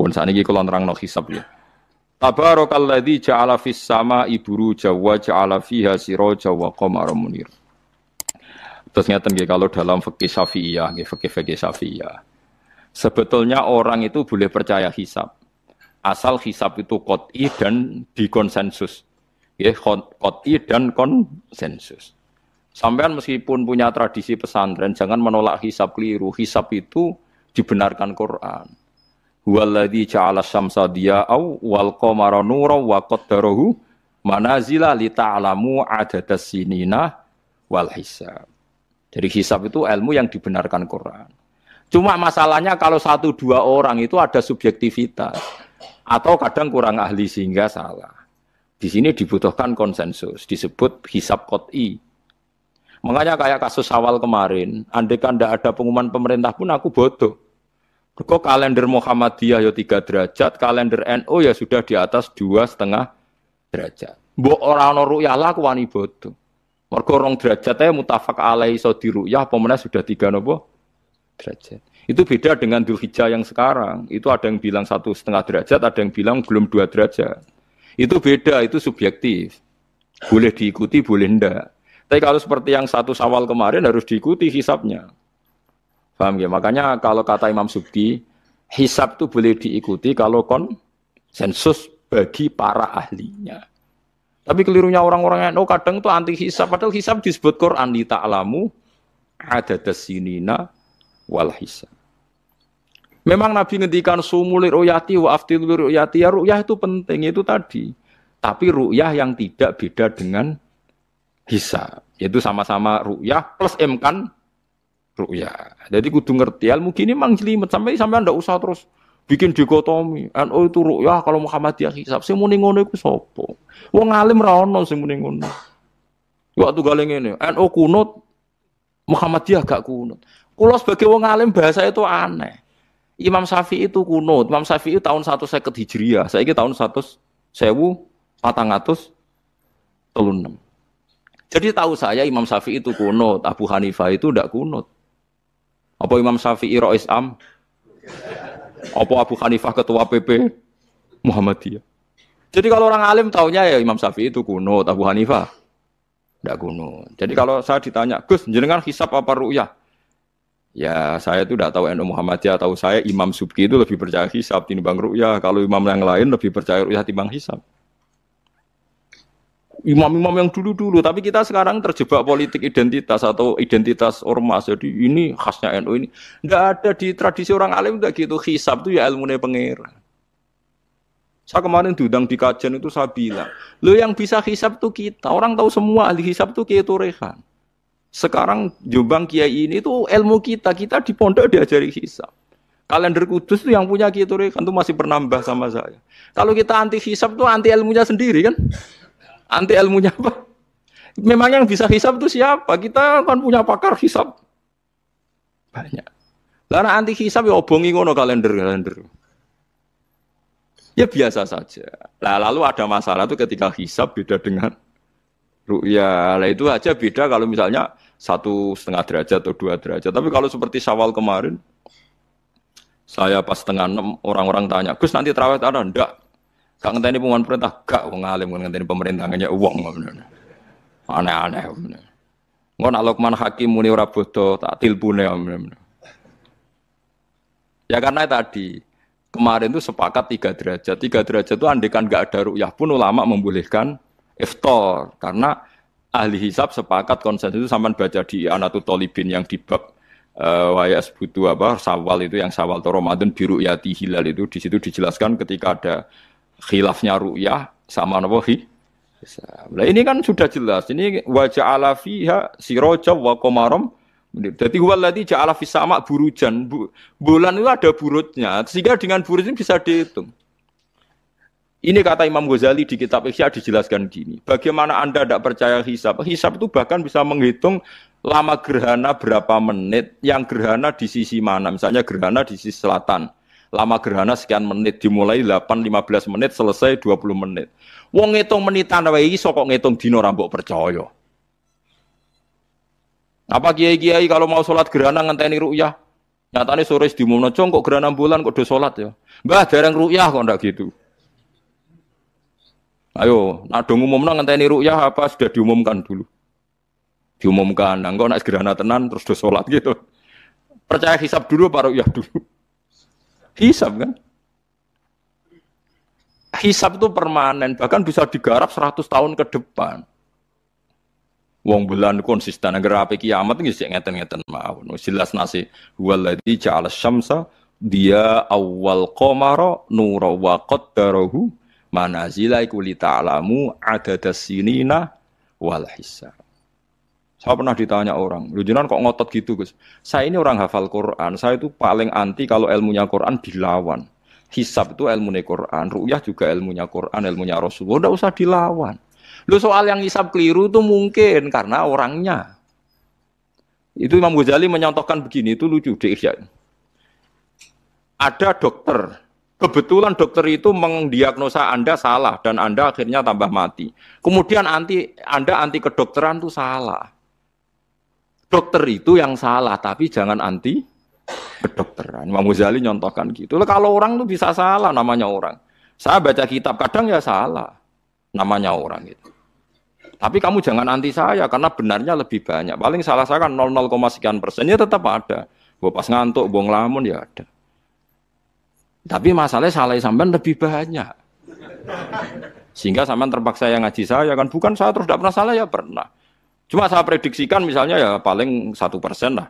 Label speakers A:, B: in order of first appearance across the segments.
A: Pun sakniki kula nerangno hisab ya. Tabarakalladzi ja'ala fis sama'i buruja wa ja'ala fiha siraja wa qamaran munir. Terus ngeten nggih kalau dalam fikih Syafi'iyah, nggih fikih Syafi'iyah. Sebetulnya orang itu boleh percaya hisab. Asal hisab itu qot'i dan dikonsensus. Nggih, qot'i dan konsensus. Sampean meskipun punya tradisi pesantren jangan menolak hisab keliru. Hisab itu dibenarkan Quran. Huwallazi ja'ala syamsa diya'au wal qamara nuran wa qaddarahu manazila li ta'lamu adadas sinina wal hisab. Jadi hisab itu ilmu yang dibenarkan Quran. Cuma masalahnya kalau 1-2 orang itu ada subjektivitas atau kadang kurang ahli sehingga salah. Di sini dibutuhkan konsensus, disebut hisab qot'i. Makanya kayak kasus awal kemarin, andai kan tidak ada pengumuman pemerintah pun aku bodoh. Kok kalender Muhammadiyah ya 3 derajat, kalender NU ya sudah di atas 2,5 derajat. Mbok ora ana ru'yah lah aku wani bodoh. Mergo 2 derajat ae mutafaq alaihi iso diru'yah apa meneh sudah 3 napa derajat. Itu beda dengan Dzulhijjah yang sekarang. Itu ada yang bilang 1,5 derajat, ada yang bilang belum 2 derajat. Itu beda, itu subjektif. Boleh diikuti, boleh ndak. Tapi kalau seperti yang 1 Syawal kemarin harus diikuti hisabnya. Paham ya? Makanya kalau kata Imam Subki, hisab itu boleh diikuti kalau konsensus bagi para ahlinya. Tapi kelirunya orang-orang yang kadang itu anti hisab. Padahal hisab disebut Quran li ta'lamu adadas sinina wal hisab. Memang Nabi ngendikan sumul ru'yati wa aftil ru'yati. Ya ru'yah itu penting itu tadi. Tapi ru'yah yang tidak beda dengan hisab. Yaitu sama-sama ru'yah plus imkan ru'yah. Jadi kudu ngerti ilmu gini mang jelimet sampai ndak usah terus bikin dikotomi. NU itu ru'yah kalau Muhammadiyah hisab. Sing muni ngono iku sapa? Wong alim ra ono sing muni ngono. Waktu gale ngene, NU kunut Muhammadiyah gak kunut. Kula sebagai wong alim bahasa itu aneh. Imam Syafi'i itu kunut. Imam Syafi'i tahun 150 Hijriah. Saiki tahun 1436. Jadi tahu saya Imam Syafi'i itu kunut, Abu Hanifah itu tidak kunut. Apa Imam Syafi'i Rais Am? Apa Abu Hanifah ketua PP Muhammadiyah? Jadi kalau orang alim taunya ya Imam Syafi'i itu kunut, Abu Hanifah tidak kunut. Jadi kalau saya ditanya, Gus, jenengan hisab apa ru'yah? Ya saya itu tidak tahu NU Muhammadiyah, tahu saya Imam Subki itu lebih percaya hisab timbang ru'yah. Kalau imam yang lain lebih percaya ru'yah timbang hisab. Imam-imam yang dulu-dulu, tapi kita sekarang terjebak politik identitas atau identitas ormas. Jadi ini khasnya NU ini. Tidak ada di tradisi orang alim tidak gitu. Hisab itu ya ilmunya pangeran. Saya kemarin diundang di kajian itu saya bilang, lo yang bisa hisab itu kita. Orang tahu semua ahli hisab itu Kiai Torehan. Sekarang Jombang Kiai ini itu ilmu kita. Kita di pondok diajari hisab. Kalender Kudus itu yang punya Kiai Torehan itu masih pernambah sama saya. Kalau kita anti hisab itu anti ilmunya sendiri kan? Anti ilmunya apa? Memang yang bisa hisab itu siapa? Kita kan punya pakar hisab banyak. Karena anti hisab ya obongi ngono kalender. Ya biasa saja. Nah, lalu ada masalah itu ketika hisab beda dengan ru'yah. Nah itu aja beda kalau misalnya 1,5 derajat atau 2 derajat. Tapi kalau seperti Syawal kemarin, saya pas 5:30 orang-orang tanya, Gus nanti tarawih ada? Enggak. Gak ngenteni pengumuman perintah, gak wong alim ngenteni pemerintah ngene wong. Aneh-aneh. Engko nek Luqman Hakim muni ora bodoh, tak tilpune. Ya karena tadi kemarin itu sepakat 3 derajat. 3 derajat itu andekan gak ada ru'yah pun ulama membolehkan iftar karena ahli hisab sepakat konsensus itu sampean baca di Anatut Thalibin yang di bab wayas butuh apa Syawal itu yang Syawal atau Ramadan biru yati hilal itu di situ dijelaskan ketika ada khilafnya ru'yah sama napa hisab. Nah ini kan sudah jelas. Ini wa ja'ala fiha siraja wa qamaram. Jadi wallazi ja'ala fis sama' burujan. Bulan itu ada burutnya. Sehingga dengan burut ini bisa dihitung. Ini kata Imam Ghazali di kitab Ihya dijelaskan gini. Bagaimana Anda tidak percaya hisab? Hisab itu bahkan bisa menghitung lama gerhana berapa menit, yang gerhana di sisi mana. Misalnya gerhana di sisi selatan. Lama gerhana sekian menit, dimulai 8-15 menit, selesai 20 menit. Wong ngitung menitan wae iso kok ngitung dina ora mbok percaya. Apa kiai-kiai kalau mau sholat gerhana ngenteni ru'yah? Nyatane sore diumumno cong kok gerhana bulan kok do salat ya. Mbah dereng ru'yah kok ndak gitu. Ayo, nak do ngumumno ngenteni ru'yah apa sudah diumumkan dulu. Diumumkan, engko nak gerhana tenan terus do salat gitu. Percaya hisab dulu apa ru'yah dulu? Hisab kan? Hisab itu permanen, bahkan bisa digarap 100 tahun ke depan. Wong bulan konsisten agar ape kiamat nggih sik ngeten-ngeten mawon. Jelas nasi waladzi ja'ala syamsa dia awal qamara nura wa qaddarahu manazila iku li ta'lamu adadas sinina wal hisab. Saya pernah ditanya orang, lu jenengan kok ngotot gitu Gus? Saya ini orang hafal Quran, saya itu paling anti kalau ilmunya Quran dilawan. Hisab itu ilmunya Quran, ru'yah juga ilmunya Quran, ilmunya Rasulullah, tidak usah dilawan. Lu soal yang hisab keliru itu mungkin karena orangnya. Itu Imam Ghazali menyontohkan begini, itu lucu deh. Ada dokter, kebetulan dokter itu mendiagnosa Anda salah dan Anda akhirnya tambah mati. Kemudian Anda anti kedokteran itu salah. Dokter itu yang salah, tapi jangan anti kedokteran. Imam Ghazali nyontohkan gitu. Kalau orang itu bisa salah, namanya orang. Saya baca kitab kadang ya salah, namanya orang gitu. Tapi kamu jangan anti saya karena benarnya lebih banyak. Paling salah saya kan 0,0 sekian persennya tetap ada. Gua pas ngantuk, gua ngelamun ya ada. Tapi masalahnya salah sampean lebih banyak. Sehingga sampean terpaksa yang ngaji saya kan, bukan saya terus tidak pernah salah ya pernah. Cuma saya prediksikan misalnya ya paling 1% lah.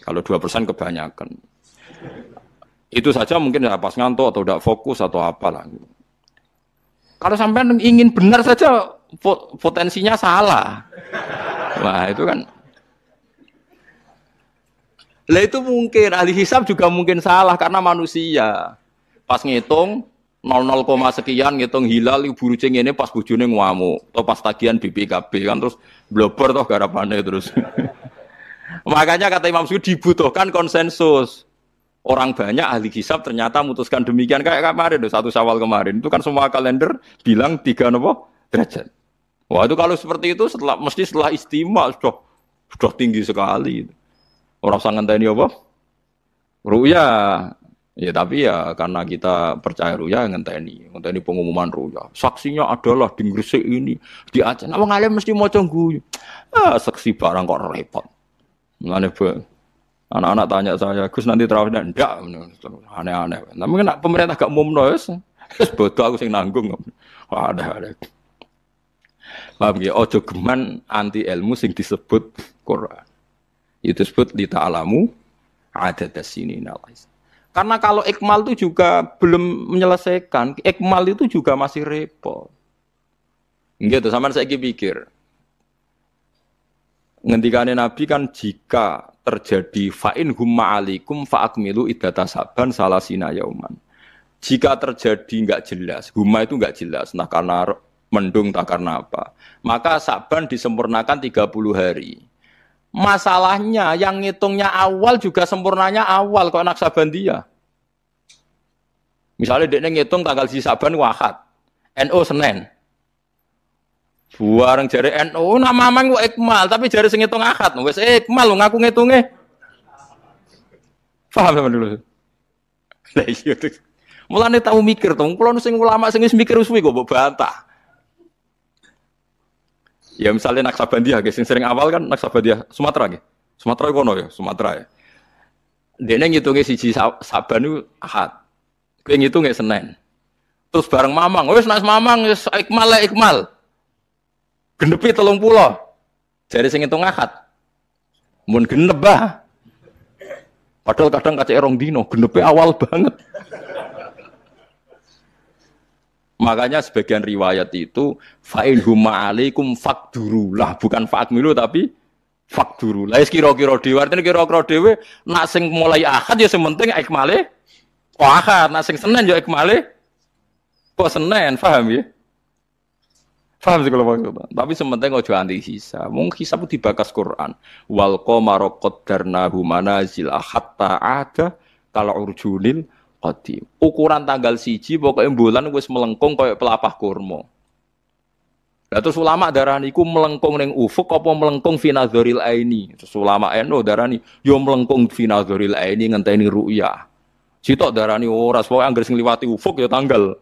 A: Kalau 2% kebanyakan. Itu saja mungkin ya pas ngantuk atau tidak fokus atau apalah. Kalau sampean ingin benar saja potensinya salah. Wah, itu kan. Lah itu mungkin ahli hisab juga mungkin salah karena manusia. Pas ngitung 00, sekian ngitung hilal iku buruce ngene pas bojone ngamuk atau pas tagihan BPKB kan terus blober toh garapane terus. Makanya kata Imam Suyuti dibutuhkan konsensus. Orang banyak ahli hisab ternyata memutuskan demikian kayak kemarin 1 Syawal kemarin itu kan semua kalender bilang 3 derajat. Wah itu kalau seperti itu mesti setelah istimewa sudah tinggi sekali. Orang sangat tanya apa? Ruya. Ya tapi ya karena kita percaya ruya ngenteni pengumuman ruya. Saksinya adalah di Gresik ini, di Aceh. Wong alim mesti maca guyu. Saksi barang kok repot. Mulane anak-anak tanya saya, Gus nanti terawih ndak? Aneh-aneh. Tapi kan pemerintah gak umumno wis bodoh aku sing nanggung. Ada. Paham ya? Ojo geman anti ilmu sing disebut Quran. Itu disebut li ta'lamu adadas sinina. Karena kalau ikmal itu juga belum menyelesaikan, ikmal itu juga masih repot. Gitu, sama saya pikir. Ngendikane Nabi kan jika terjadi fa'in humma alikum fa'akmilu iddata saban salasina yauman. Jika terjadi enggak jelas, humma itu enggak jelas, nah karena mendung tak karena apa. Maka saban disempurnakan 30 hari. Masalahnya yang ngitungnya awal juga sempurnanya awal kok anak Sabandia. Misalnya dia ngitung tanggal si Saban Ahad, NO Senin. Buareng jari NO nama mang ikmal tapi jari sing ngitung Ahad wis ikmal ngaku ngitunge. Paham sama dulu. Lah iya. Mulane tau mikir to, kula sing ulama sing wis mikir suwi kok mbok bantah. Ya misalnya Naksabandia, guys, yang sering awal kan Naksabandia Sumatera, gitu. Sumatera kono ya, Sumatera ya. Dia ngitungnya siji Saban itu Ahad, gue ngitungnya Senin. Terus bareng Mamang, wes nas Mamang, ikmal, genepi 30. Jadi sing ngitung Ahad, mun genep bah. Padahal kadang kaca erong dino, genepi awal banget. Makanya sebagian riwayat itu fa'in huma alaikum fakdurulah, bukan fa'akmilu tapi fakdurulah. Kira-kira dhewe artine kira-kira dhewe nak sing mulai Ahad ya sing penting ikmale kok Ahad, nak sing Senin ya ikmale kok Senin, paham ya? Paham sih kalau maksudnya. Tapi sementing ojo anti hisab. Mung hisab dibakas Quran. Wal qamara qaddarnahu manazil hatta ada kal urjunil qadim. Ukuran tanggal 1 pokoknya bulan wis melengkung kayak pelapah kurma. Lah terus ulama darani iku melengkung ning ufuk apa melengkung fi nazaril aini. Terus ulama NU darani yo melengkung fi nazaril aini ngenteni ru'yah. Sitok darani ora pokoke anggere sing liwati ufuk ya tanggal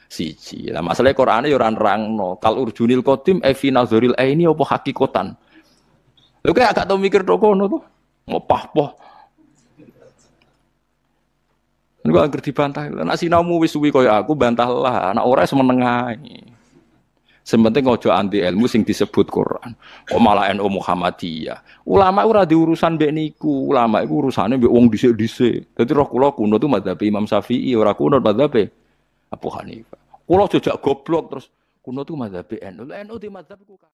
A: siji. Lah masalah Qur'ane ya ora nerangno. Kal urjunil qadim fi nazaril aini apa hakikatan. Lho kaya agak tau mikir tok kono to. Ngopah-poh. Niku anggere dibantah. Nek sinaumu wis suwi kaya aku bantahlah. Nek ora wis menengahi. Sementing ojo anti ilmu sing disebut Quran. Kok malah NU Muhammadiyah. Ulama ora di urusan mbek niku. Ulama iku urusane mbek wong dhisik-dhisik. Dadi roh kula kuno tu mazhab Imam Syafi'i, ora kuno mazhab Abu Hanifah. Kula jejak goblok terus kuno tu mazhab NU. NU di mazhab